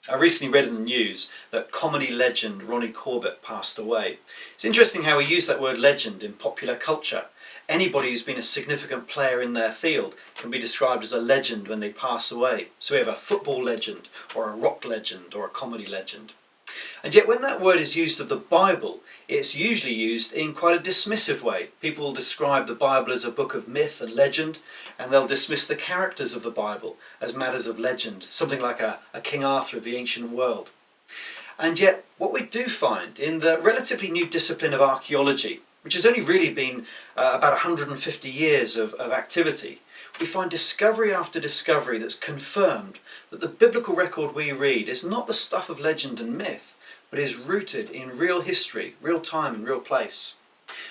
I recently read in the news that comedy legend Ronnie Corbett passed away. It's interesting how we use that word legend in popular culture. Anybody who's been a significant player in their field can be described as a legend when they pass away. So we have a football legend, or a rock legend, or a comedy legend. And yet when that word is used of the Bible, it's usually used in quite a dismissive way. People will describe the Bible as a book of myth and legend, and they'll dismiss the characters of the Bible as matters of legend, something like a King Arthur of the ancient world. And yet what we do find in the relatively new discipline of archaeology, which has only really been about 150 years of activity, we find discovery after discovery that's confirmed that the biblical record we read is not the stuff of legend and myth, but is rooted in real history, real time and real place.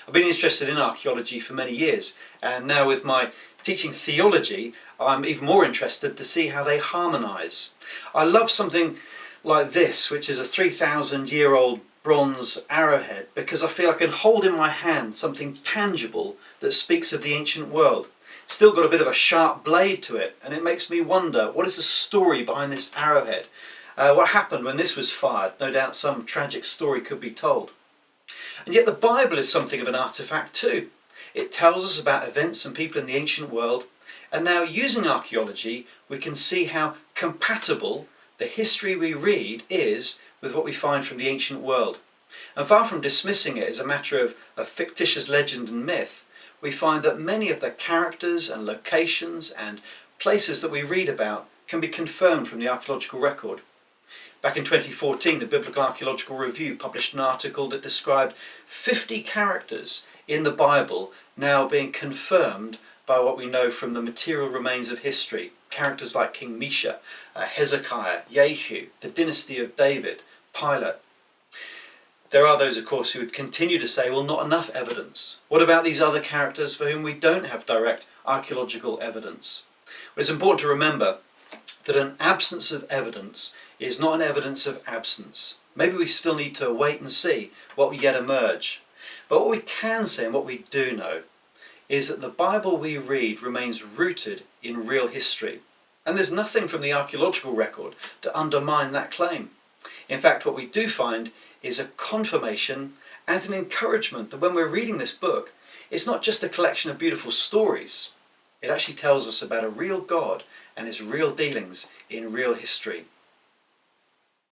I've been interested in archaeology for many years, and now with my teaching theology, I'm even more interested to see how they harmonise. I love something like this, which is a 3,000-year-old bronze arrowhead, because I feel I can hold in my hand something tangible that speaks of the ancient world. Still got a bit of a sharp blade to it, and it makes me wonder, what is the story behind this arrowhead? What happened when this was fired? No doubt some tragic story could be told. And yet the Bible is something of an artefact too. It tells us about events and people in the ancient world, and now using archaeology we can see how compatible the history we read is with what we find from the ancient world. And far from dismissing it as a matter of fictitious legend and myth, we find that many of the characters and locations and places that we read about can be confirmed from the archaeological record. Back in 2014, the Biblical Archaeological Review published an article that described 50 characters in the Bible now being confirmed by what we know from the material remains of history. Characters like King Mesha, Hezekiah, Jehu, the dynasty of David, Pilate. There are those, of course, who would continue to say, well, not enough evidence. What about these other characters for whom we don't have direct archaeological evidence? Well, it's important to remember that an absence of evidence is not an evidence of absence. Maybe we still need to wait and see what we yet emerge. But what we can say and what we do know is that the Bible we read remains rooted in real history. And there's nothing from the archaeological record to undermine that claim. In fact, what we do find is a confirmation and an encouragement that when we're reading this book, it's not just a collection of beautiful stories. It actually tells us about a real God and his real dealings in real history.